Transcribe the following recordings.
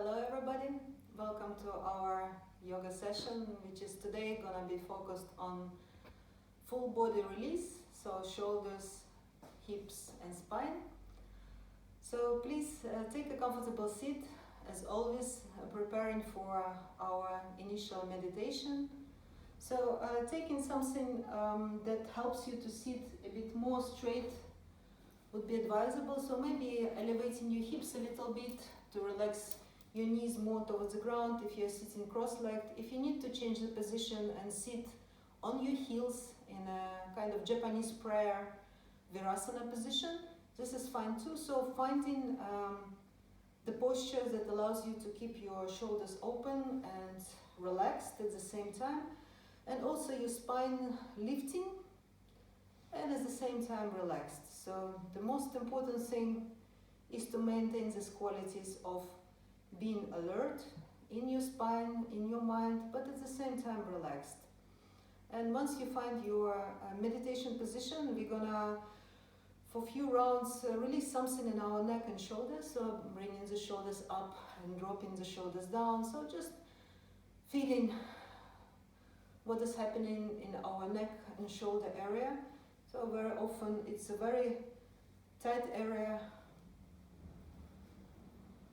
Hello everybody, welcome to our yoga session, which is today gonna be focused on full body release, so shoulders, hips and spine. So please take a comfortable seat, as always, preparing for our initial meditation. So taking something that helps you to sit a bit more straight would be advisable. So maybe elevating your hips a little bit to relax your knees more towards the ground if you're sitting cross-legged. If you need to change the position and sit on your heels in a kind of Japanese prayer Virasana position, this is fine too. So finding the posture that allows you to keep your shoulders open and relaxed at the same time, and also your spine lifting and at the same time relaxed. So the most important thing is to maintain these qualities of being alert in your spine, in your mind, but at the same time relaxed. And once you find your meditation position, we're gonna, for a few rounds, release something in our neck and shoulders. So bringing the shoulders up and dropping the shoulders down. So just feeling what is happening in our neck and shoulder area. So very often it's a very tight area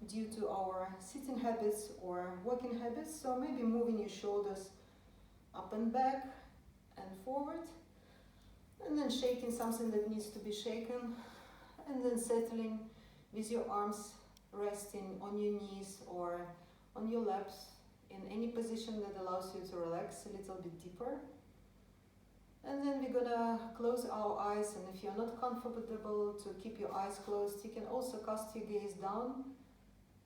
due to our sitting habits or walking habits. So maybe moving your shoulders up and back and forward, and then shaking something that needs to be shaken, and then settling with your arms resting on your knees or on your laps in any position that allows you to relax a little bit deeper. And then we're gonna close our eyes, and if you're not comfortable to keep your eyes closed, you can also cast your gaze down,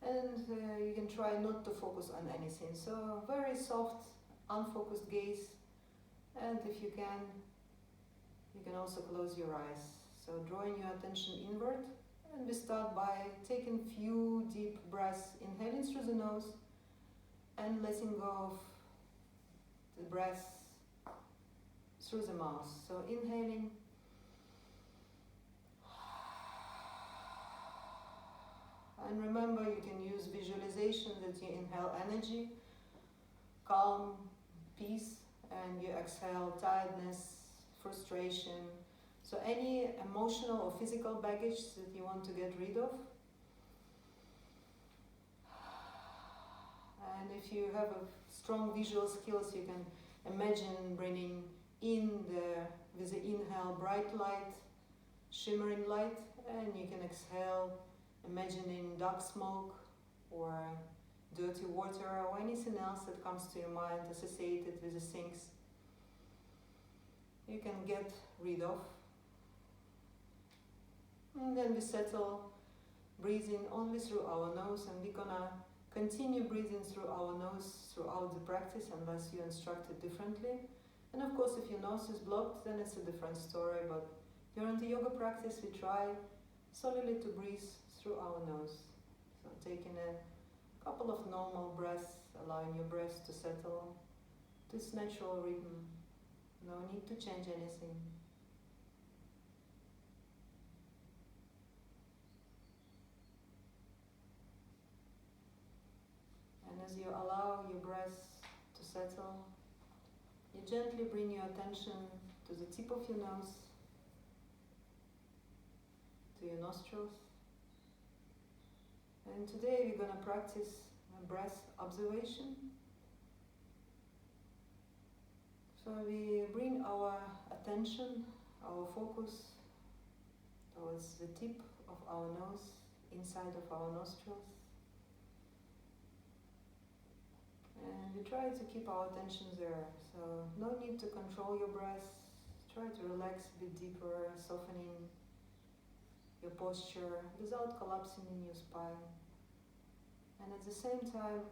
and you can try not to focus on anything. So very soft, unfocused gaze, and if you can also close your eyes. So drawing your attention inward, and we start by taking few deep breaths, inhaling through the nose and letting go of the breath through the mouth. So inhaling and remember you can use visualization that you inhale energy, calm, peace, and you exhale tiredness, frustration. So any emotional or physical baggage that you want to get rid of. And if you have a strong visual skills, you can imagine bringing in with the inhale bright light, shimmering light, and you can exhale imagining dark smoke or dirty water or anything else that comes to your mind associated with the things you can get rid of. And then we settle, breathing only through our nose, and we're gonna continue breathing through our nose throughout the practice unless you instruct it differently. And of course, if your nose is blocked, then it's a different story, but during the yoga practice we try solely to breathe through our nose. So taking a couple of normal breaths, allowing your breath to settle to its natural rhythm. No need to change anything. And as you allow your breath to settle, you gently bring your attention to the tip of your nose, to your nostrils. And today we're going to practice breath observation. So we bring our attention, our focus towards the tip of our nose, inside of our nostrils. And we try to keep our attention there. So no need to control your breath. Try to relax a bit deeper, softening your posture without collapsing in your spine. And at the same time,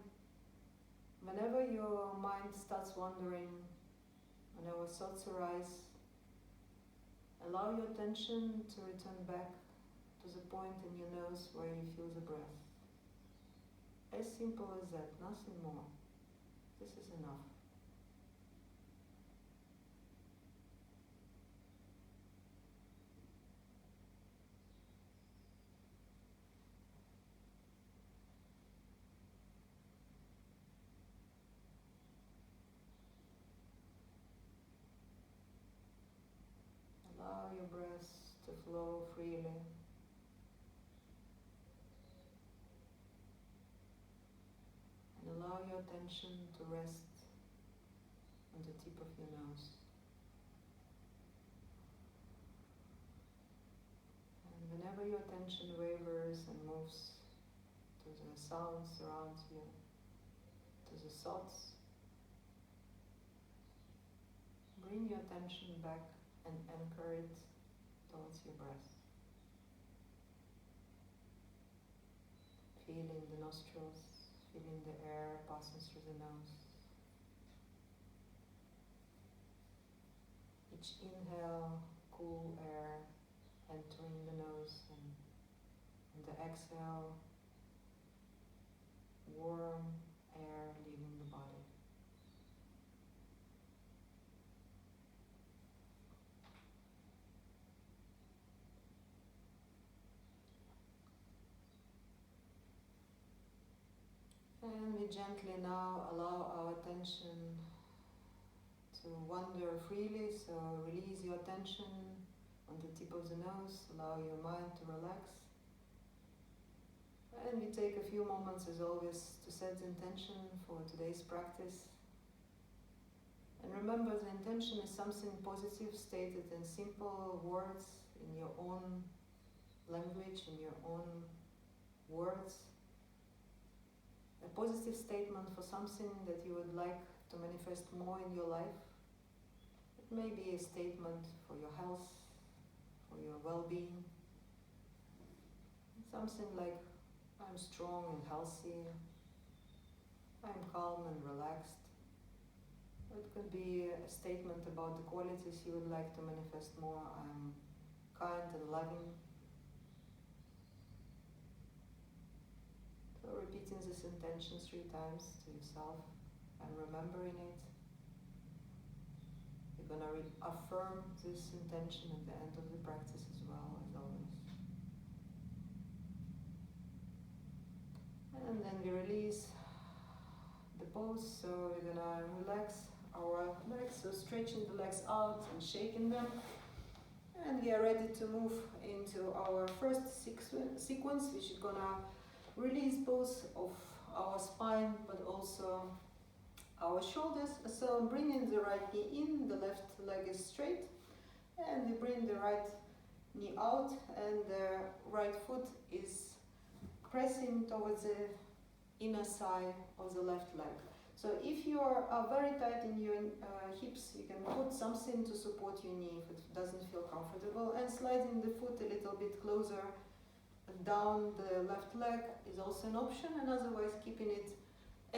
whenever your mind starts wandering, whenever thoughts arise, allow your attention to return back to the point in your nose where you feel the breath. As simple as that, nothing more. This is enough. freely. And allow your attention to rest on the tip of your nose. And whenever your attention wavers and moves to the sounds around you, to the thoughts, bring your attention back and anchor it towards your breath. Feeling the nostrils, feeling the air passing through the nose. Each inhale, cool air entering the nose, and the exhale, warm air leaving the body. And we gently now allow our attention to wander freely, so release your attention on the tip of the nose, allow your mind to relax. And we take a few moments, as always, to set the intention for today's practice. And remember, the intention is something positive stated in simple words, in your own language, in your own words. A positive statement for something that you would like to manifest more in your life. It may be a statement for your health, for your well-being. Something like, I'm strong and healthy, I'm calm and relaxed. It could be a statement about the qualities you would like to manifest more. I'm kind and loving. So repeating this intention 3 times to yourself and remembering it. You're going to affirm this intention at the end of the practice as well, as always. And then we release the pose, so we're going to relax our legs, so stretching the legs out and shaking them. And we are ready to move into our first sequence, which is going to release both of our spine but also our shoulders. So bringing the right knee in, the left leg is straight, and we bring the right knee out, and the right foot is pressing towards the inner side of the left leg. So if you are very tight in your hips, you can put something to support your knee if it doesn't feel comfortable, and sliding the foot a little bit closer down the left leg is also an option, and otherwise keeping it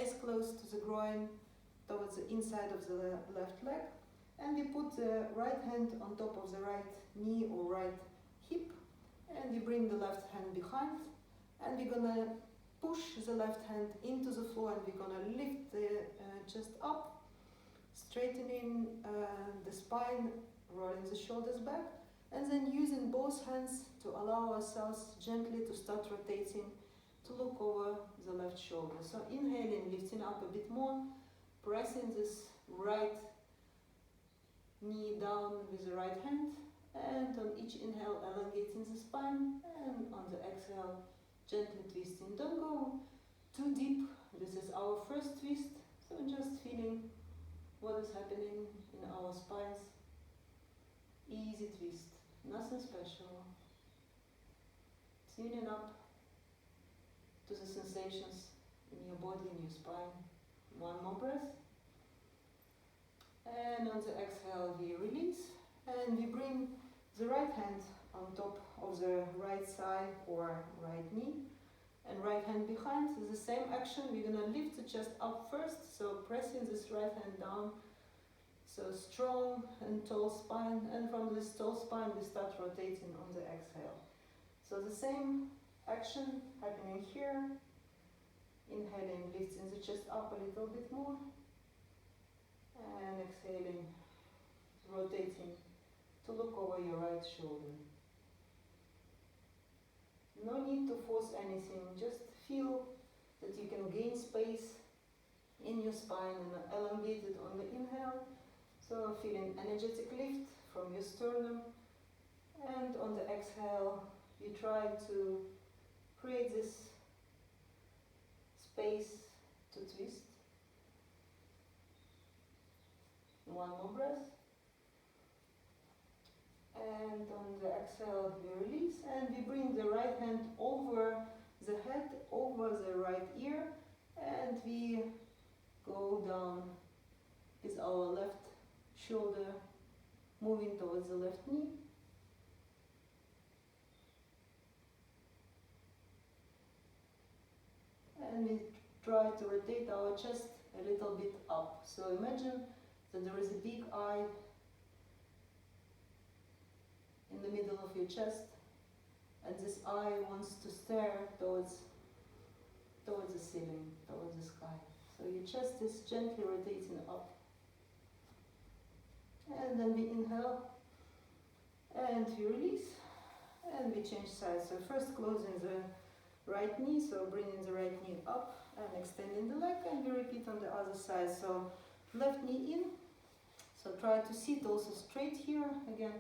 as close to the groin towards the inside of the left leg. And we put the right hand on top of the right knee or right hip, and we bring the left hand behind, and we're gonna push the left hand into the floor, and we're gonna lift the chest up, straightening the spine, rolling the shoulders back, and then using both hands to allow ourselves gently to start rotating to look over the left shoulder. So inhaling, lifting up a bit more, pressing this right knee down with the right hand, and on each inhale elongating the spine, and on the exhale gently twisting. Don't go too deep. This is our first twist, so just feeling what is happening in our spines. Easy twist, nothing special. Tuning up to the sensations in your body, in your spine. One more breath. And on the exhale we release, and we bring the right hand on top of the right thigh or right knee, and right hand behind. So the same action, we're gonna lift the chest up first, so pressing this right hand down, so strong and tall spine, and from this tall spine we start rotating on the exhale. So the same action happening here, inhaling, lifting the chest up a little bit more, and exhaling, rotating to look over your right shoulder. No need to force anything, just feel that you can gain space in your spine and elongate it on the inhale. So feeling energetic lift from your sternum, And on the exhale, you try to create this space to twist. One more breath. And on the exhale, we release, and we bring the right hand over the head, over the right ear, and we go down with our left shoulder moving towards the left knee. And we try to rotate our chest a little bit up. So imagine that there is a big eye in the middle of your chest, and this eye wants to stare towards the ceiling, towards the sky. So your chest is gently rotating up. And then we inhale, and we release, and we change sides. So first closing the right knee, so bringing the right knee up and extending the leg, and we repeat on the other side. So left knee in, so try to sit also straight here. Again,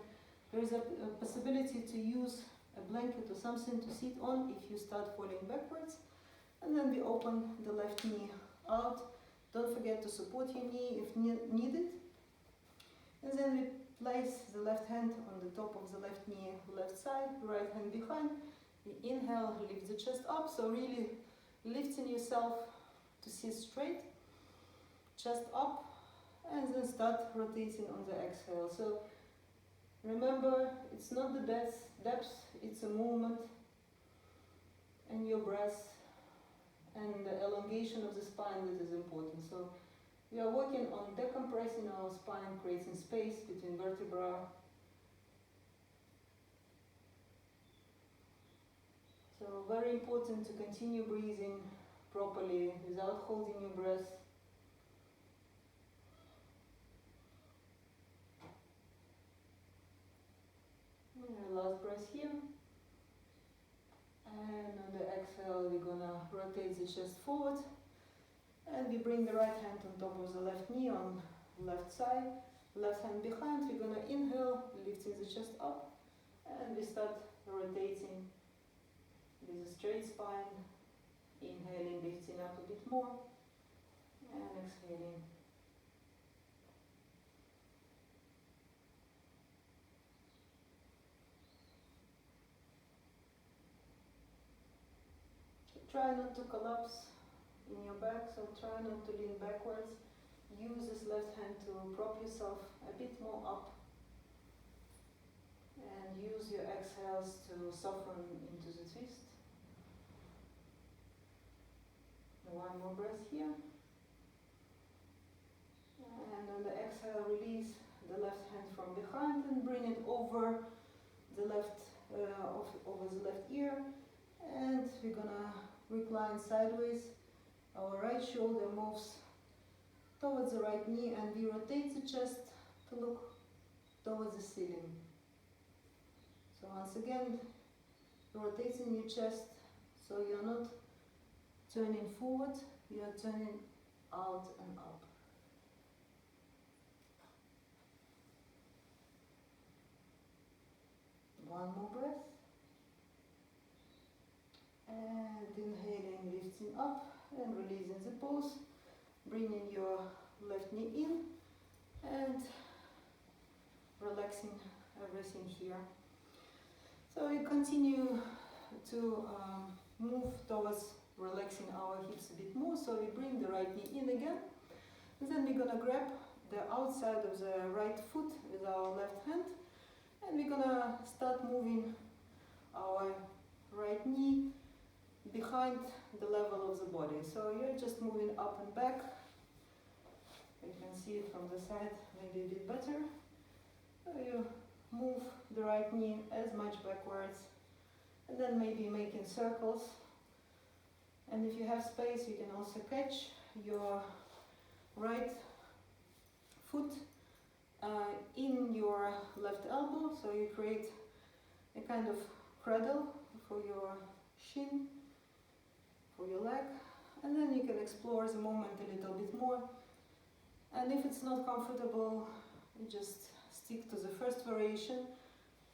there is a possibility to use a blanket or something to sit on if you start falling backwards. And then we open the left knee out. Don't forget to support your knee if needed. And then we place the left hand on the top of the left knee, left side, right hand behind. We inhale, lift the chest up, so really lifting yourself to sit straight, chest up, and then start rotating on the exhale. So remember, it's not the depth, it's a movement, and your breath and the elongation of the spine that is important. So we are working on decompressing our spine, creating space between vertebrae. So very important to continue breathing properly without holding your breath. Last breath here. And on the exhale, we're gonna rotate the chest forward. And we bring the right hand on top of the left knee on left side. Left hand behind. We're gonna inhale, lifting the chest up. And we start rotating with a straight spine. Inhaling, lifting up a bit more. And exhaling. Try not to collapse in your back, so try not to lean backwards. Use this left hand to prop yourself a bit more up. And use your exhales to soften into the twist. One more breath here. And on the exhale, release the left hand from behind and bring it over the left, over the left ear. And we're gonna recline sideways. Our right shoulder moves towards the right knee, and we rotate the chest to look towards the ceiling. So once again, rotating your chest so you're not turning forward, you're turning out and up. One more breath. And inhaling, lifting up and releasing the pose. Bringing your left knee in and relaxing everything here. So we continue to move towards relaxing our hips a bit more. So we bring the right knee in again. And then we're gonna grab the outside of the right foot with our left hand. And we're gonna start moving our right knee behind the level of the body. So you're just moving up and back. You can see it from the side, maybe a bit better. So you move the right knee as much backwards, and then maybe making circles. And if you have space, you can also catch your right foot in your left elbow, so you create a kind of cradle for your shin, for your leg, and then you can explore the movement a little bit more. And if it's not comfortable, you just stick to the first variation,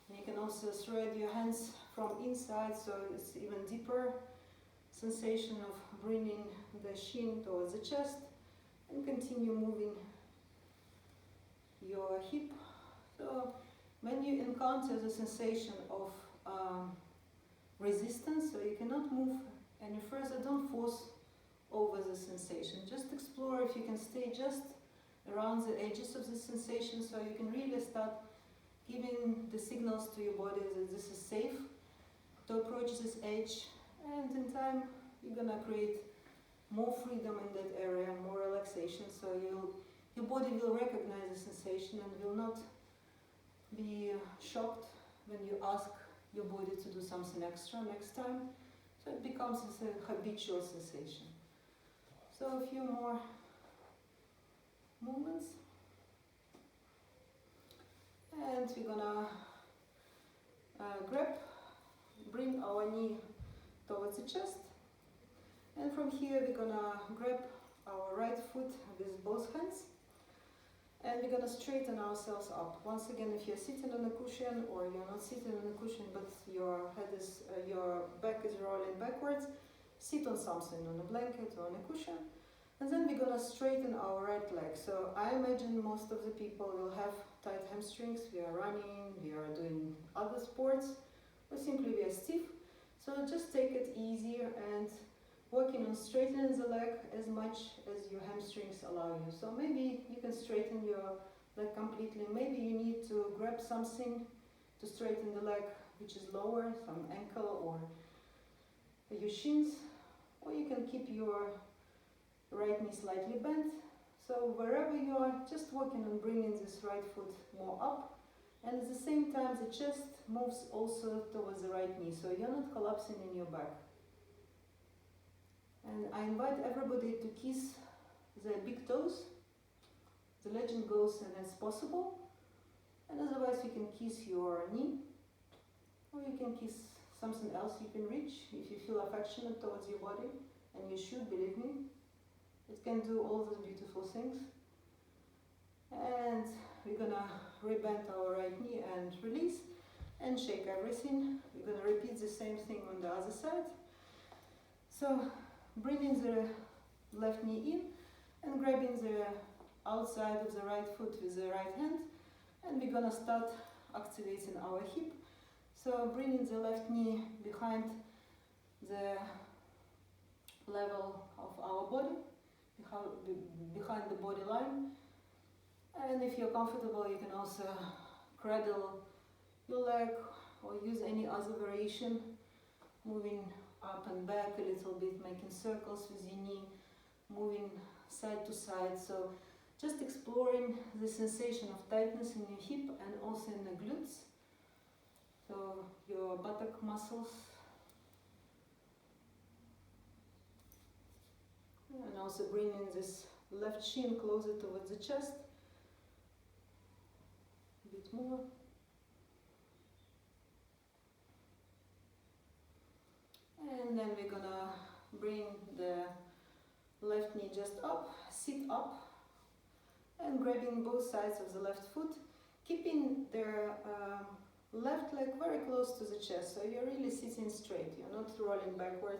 You can also thread your hands from inside, so it's even deeper sensation of bringing the shin towards the chest, and continue moving your hip. So when you encounter the sensation of resistance, so you cannot move any further, don't force over the sensation. Just explore if you can stay just around the edges of the sensation, so you can really start giving the signals to your body that this is safe to approach this edge, and in time you're gonna create more freedom in that area, more relaxation, so your body will recognize the sensation and will not be shocked when you ask your body to do something extra next time, so it becomes a habitual sensation. So a few more movements, and we're gonna bring our knee towards the chest, and from here we're gonna grab our right foot with both hands, and we're gonna straighten ourselves up. Once again, if you're sitting on a cushion, or you're not sitting on a cushion but your head is, your back is rolling backwards, sit on something, on a blanket or on a cushion, and then we're gonna straighten our right leg. So I imagine most of the people will have tight hamstrings. We are running, we are doing other sports, or simply we are stiff. So just take it easier and working on straightening the leg as much as your hamstrings allow you. So maybe you can straighten your leg completely. Maybe you need to grab something to straighten the leg which is lower, some ankle or your shins, or you can keep your right knee slightly bent. So wherever you are, just working on bringing this right foot more up, and at the same time the chest moves also towards the right knee, so you're not collapsing in your back. And I invite everybody to kiss the big toes. The legend goes and it's possible, and otherwise you can kiss your knee, or you can kiss something else you can reach if you feel affectionate towards your body, and you should, believe me. It can do all those beautiful things. And we're gonna rebend our right knee and release and shake everything. We're gonna repeat the same thing on the other side. So bringing the left knee in and grabbing the outside of the right foot with the right hand, and we're gonna start activating our hip. So bringing the left knee behind the level of our body, behind the body line, and if you're comfortable you can also cradle your leg or use any other variation, moving up and back a little bit, making circles with your knee, moving side to side. So just exploring the sensation of tightness in your hip and also in the glutes, so your buttock muscles. And also bringing this left shin closer towards the chest, a bit more. And then we're gonna bring the left knee just up, sit up, and grabbing both sides of the left foot, keeping the left leg very close to the chest, so you're really sitting straight, you're not rolling backward.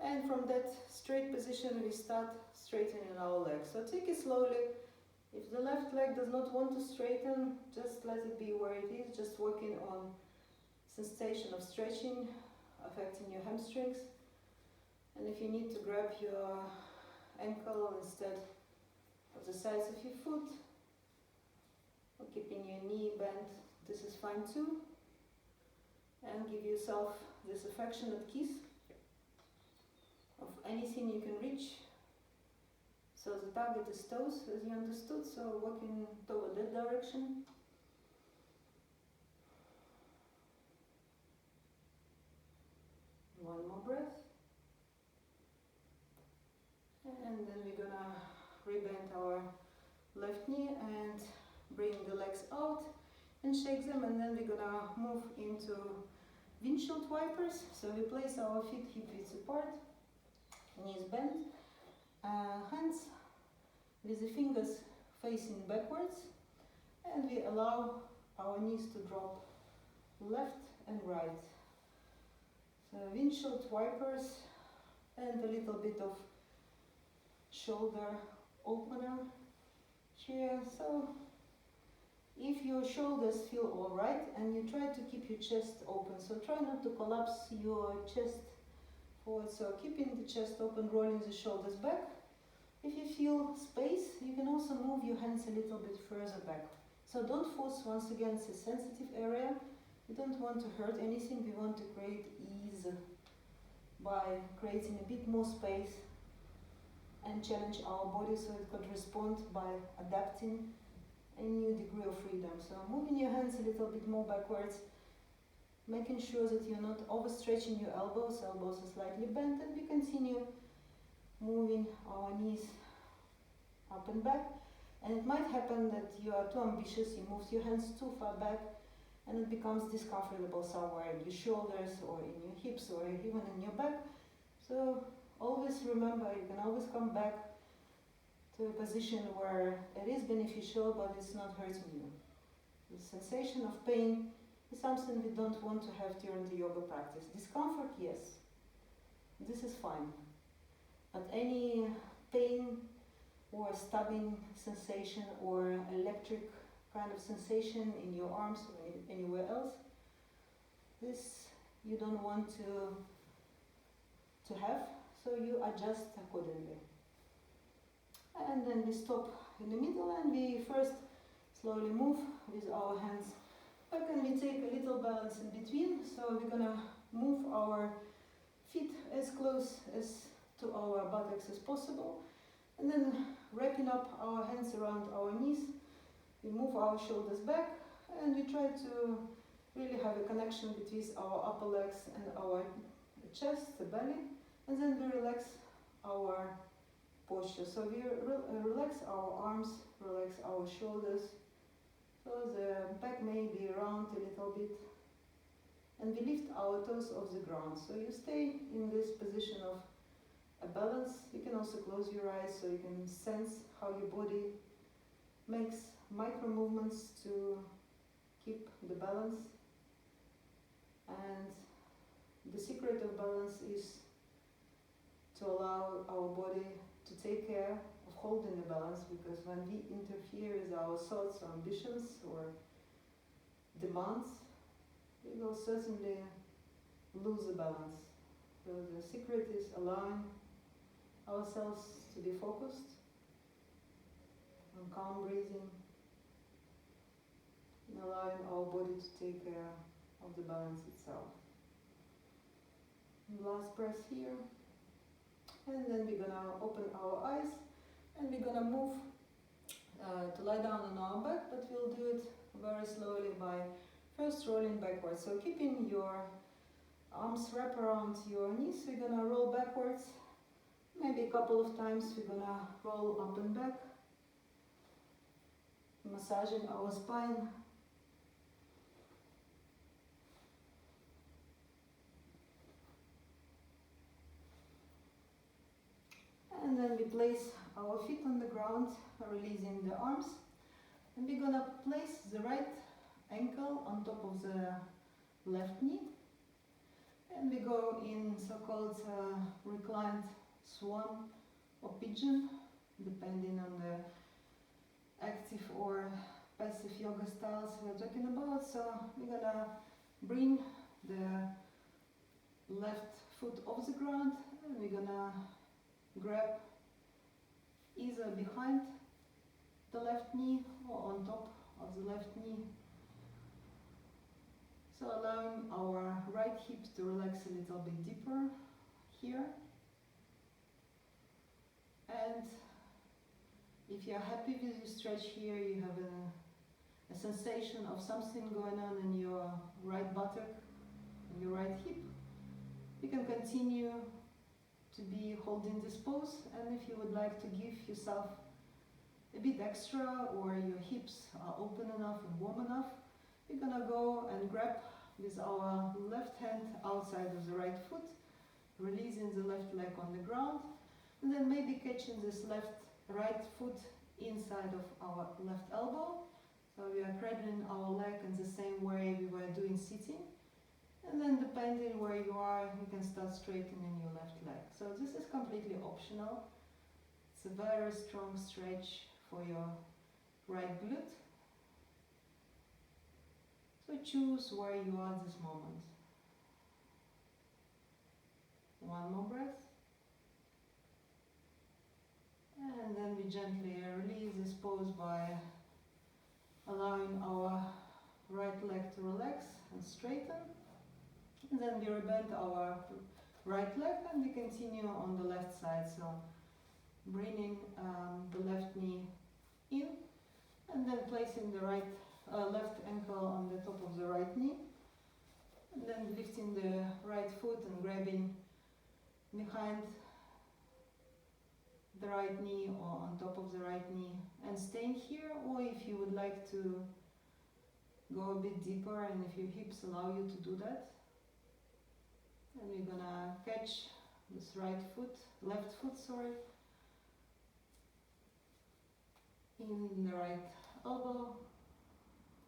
And from that straight position we start straightening our legs. So take it slowly. If the left leg does not want to straighten, just let it be where it is, just working on sensation of stretching, affecting your hamstrings. And if you need to grab your ankle instead of the sides of your foot, or keeping your knee bent, this is fine too. And give yourself this affectionate kiss of anything you can reach. So the target is toes, as you understood, so working toward that direction. One more breath. And then we're gonna rebend our left knee and bring the legs out and shake them, and then we're gonna move into windshield wipers. So we place our feet hip width apart, knees bent, hands with the fingers facing backwards, and we allow our knees to drop left and right. So windshield wipers and a little bit of shoulder opener here. So if your shoulders feel alright and you try to keep your chest open, so try not to collapse your chest forward, so keeping the chest open, rolling the shoulders back. If you feel space, you can also move your hands a little bit further back. So don't force, once again, it's a sensitive area. We don't want to hurt anything, we want to create ease by creating a bit more space and challenge our body so it could respond by adapting a new degree of freedom. So moving your hands a little bit more backwards, making sure that you're not overstretching your elbows are slightly bent, and we continue moving our knees up and back. And it might happen that you are too ambitious, you move your hands too far back, and it becomes discomfortable somewhere in your shoulders or in your hips or even in your back. So always remember, you can always come back to a position where it is beneficial but it's not hurting you. The sensation of pain is something we don't want to have during the yoga practice. Discomfort, yes, this is fine. But any pain or stabbing sensation or electric kind of sensation in your arms or anywhere else, this you don't want to have, so you adjust accordingly. And then we stop in the middle and we first slowly move with our hands back, and we take a little balance in between. So we're gonna move our feet as close as to our buttocks as possible, and then wrapping up our hands around our knees, we move our shoulders back and we try to really have a connection between our upper legs and our chest, the belly, and then we relax our posture. So we relax our arms, relax our shoulders, so the back may be round a little bit, and we lift our toes off the ground. So you stay in this position of a balance. You can also close your eyes so you can sense how your body makes micro movements to keep the balance. And the secret of balance is to allow our body to take care of holding the balance, because when we interfere with our thoughts or ambitions or demands, we will certainly lose the balance. So the secret is allowing ourselves to be focused on calm breathing and allowing our body to take care of the balance itself. And last breath here. And then we're gonna open our eyes and we're gonna move to lie down on our back, but we'll do it very slowly by first rolling backwards. So keeping your arms wrapped around your knees, we're gonna roll backwards. Maybe a couple of times we're gonna roll up and back, massaging our spine. And then we place our feet on the ground, releasing the arms. And we're gonna place the right ankle on top of the left knee. And we go in so-called reclined swan or pigeon, depending on the active or passive yoga styles we're talking about. So we're gonna bring the left foot off the ground and we're gonna grab either behind the left knee or on top of the left knee. So allowing our right hip to relax a little bit deeper here. And if you're happy with your stretch here, you have a sensation of something going on in your right buttock, in your right hip, you can continue to be holding this pose. And if you would like to give yourself a bit extra, or your hips are open enough and warm enough, we're gonna go and grab with our left hand outside of the right foot, releasing the left leg on the ground, and then maybe catching this right foot inside of our left elbow. So So we are cradling our leg in the same way we were doing sitting. And then depending where you are, you can start straightening your left leg. So this is completely optional. It's a very strong stretch for your right glute. So choose where you are at this moment. One more breath. And then we gently release this pose by allowing our right leg to relax and straighten. And then we rebend our right leg and we continue on the left side. So bringing the left knee in and then placing the left ankle on the top of the right knee. And then lifting the right foot and grabbing behind the right knee or on top of the right knee and staying here, or if you would like to go a bit deeper and if your hips allow you to do that. And we're gonna catch this left foot, in the right elbow,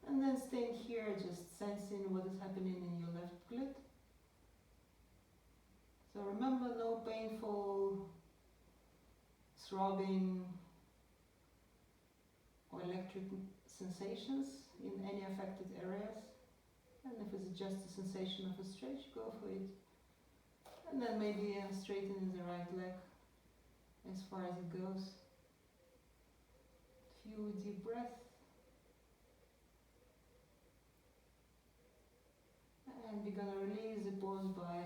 and then staying here, just sensing what is happening in your left glute. So remember, no painful throbbing or electric sensations in any affected areas. And if it's just a sensation of a stretch, go for it. And then maybe straightening the right leg as far as it goes. Few deep breaths. And we're gonna release the pose by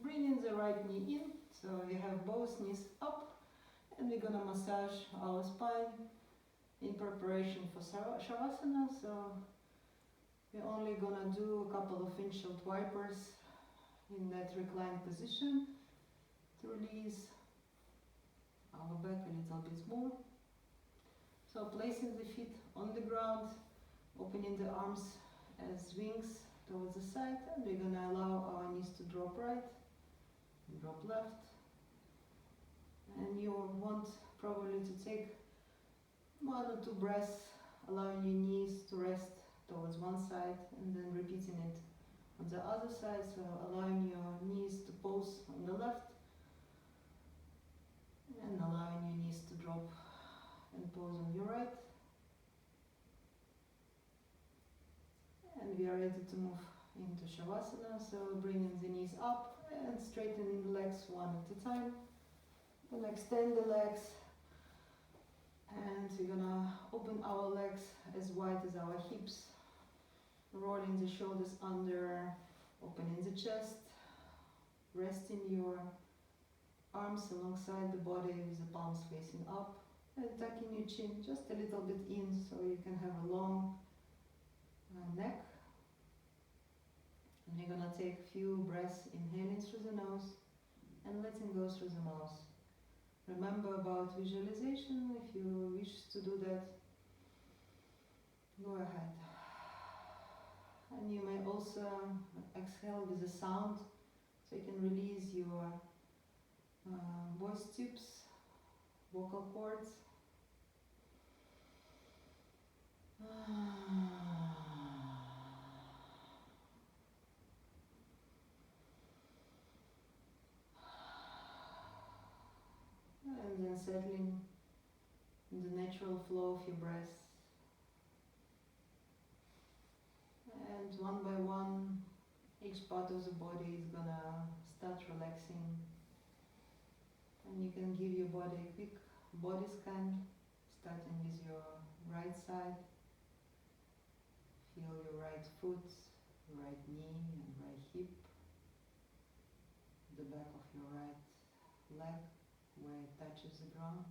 bringing the right knee in. So we have both knees up. And we're gonna massage our spine in preparation for Shavasana. So we're only gonna do a couple of windshield wipers in that reclined position to release our back a little bit more. So placing the feet on the ground, opening the arms as wings towards the side, and we're gonna allow our knees to drop right, drop left. And you want probably to take 1 or 2 breaths, allowing your knees to rest towards one side and then repeating it on the other side. So allowing your knees to pose on the left and allowing your knees to drop and pose on your right. And we are ready to move into Shavasana. So bringing the knees up and straightening the legs one at a time. Gonna extend the legs, and we're gonna open our legs as wide as our hips, rolling the shoulders under, opening the chest, resting your arms alongside the body with the palms facing up, and tucking your chin just a little bit in so you can have a long neck. And we're gonna take a few breaths, inhaling through the nose and letting go through the mouth. Remember about visualization. If you wish to do that, go ahead. And you may also exhale with a sound, so you can release your voice tubes, vocal cords. And then settling in the natural flow of your breath. And one by one, each part of the body is gonna start relaxing. And you can give your body a quick body scan, starting with your right side. Feel your right foot, right knee and right hip, the back of your right leg where it touches the ground.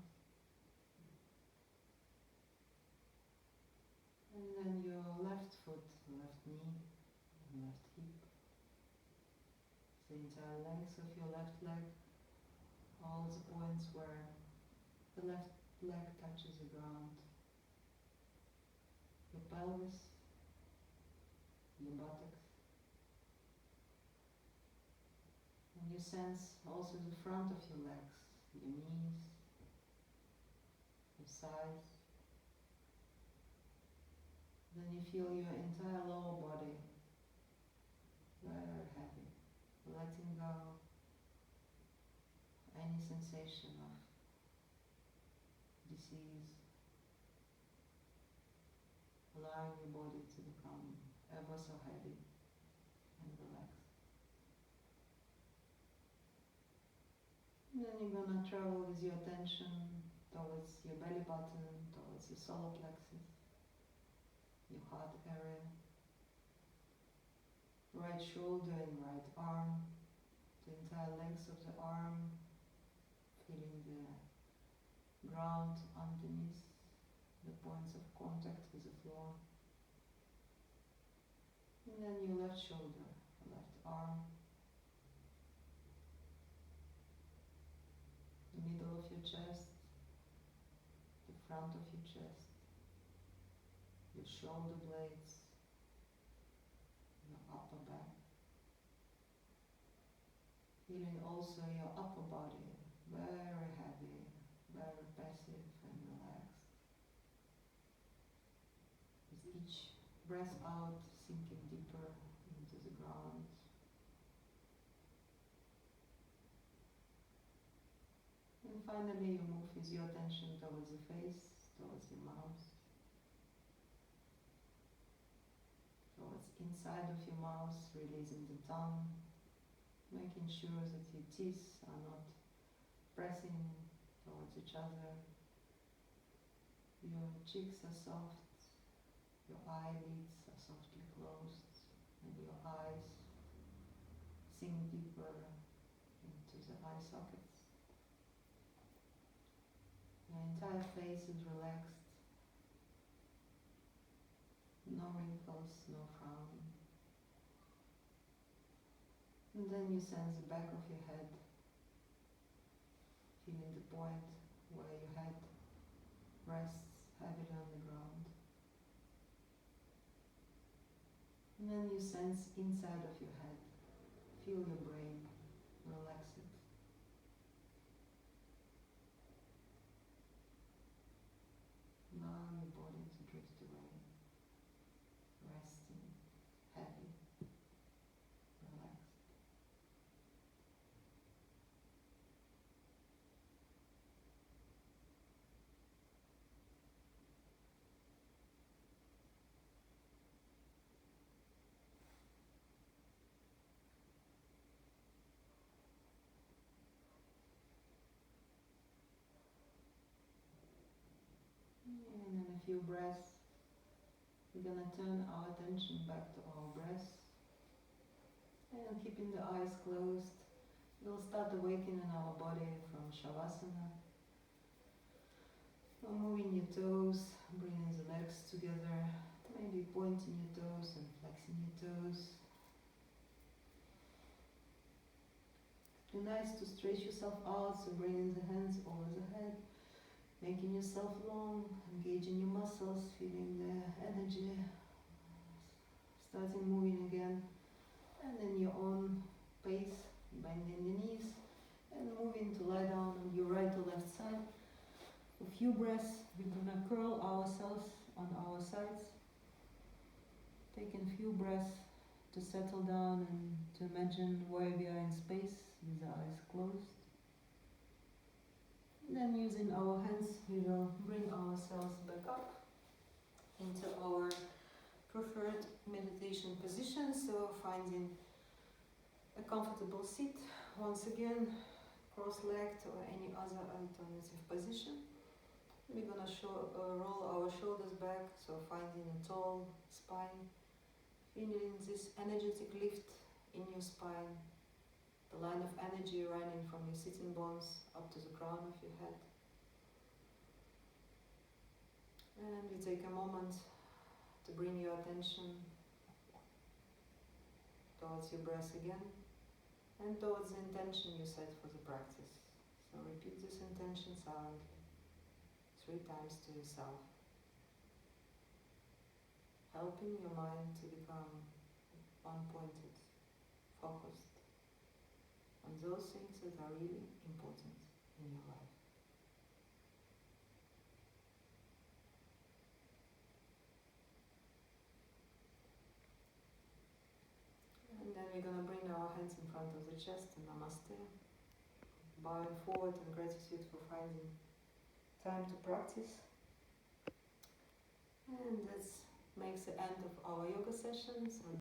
And then your left foot, left knee, left hip, the entire length of your left leg, all the points where the left leg touches the ground, your pelvis, your buttocks. And you sense also the front of your legs, your knees, your thighs, then you feel your entire lower body very heavy, letting go any sensation of disease, allowing your body to become ever so heavy and relaxed. And then you're gonna travel with your attention towards your belly button, towards your solar plexus, your heart area, right shoulder and right arm, the entire length of the arm, feeling the ground underneath, the points of contact with the floor. And then your left shoulder, left arm, the middle of your chest, the front of your chest, your shoulder blades, your upper back. Feeling also your upper body, very heavy, very passive and relaxed. With each breath out, sinking deeper into the ground. And finally you move with your attention towards the face, towards your mouth, towards inside of your mouth, releasing the tongue, making sure that your teeth are not pressing towards each other. Your cheeks are soft, your eyelids are softly closed, and your eyes sink deeper into the eye sockets. Your entire face is relaxed, no wrinkles, no frown. And then you sense the back of your head, feeling the point where your head rests heavily on the ground. And then you sense inside of your head, feel your brain, relax it. Allow your body to drift away, resting, heavy, relaxed. And in a few breaths, we're gonna turn our attention back to our breath. And keeping the eyes closed, we'll start awakening our body from Shavasana. So moving your toes, bringing the legs together, maybe pointing your toes and flexing your toes. It's nice to stretch yourself out, so bringing the hands over the head, making yourself long, engaging your muscles, feeling the energy, starting moving again, and in your own pace, bending the knees, and moving to lie down on your right or left side. A few breaths, we're gonna curl ourselves on our sides, taking a few breaths to settle down and to imagine where we are in space with the eyes closed. Then using our hands, we will bring ourselves back up into our preferred meditation position. So finding a comfortable seat, once again, cross-legged or any other alternative position. We're gonna roll our shoulders back, so finding a tall spine, feeling this energetic lift in your spine, the line of energy running from your sitting bones up to the crown of your head. And you take a moment to bring your attention towards your breath again and towards the intention you set for the practice. So repeat this intention silently 3 times to yourself, helping your mind to become one-pointed, focused on those things that are really important in your life. front of the chest and namaste. Bowing forward in gratitude for finding time to practice. And this makes the end of our yoga sessions.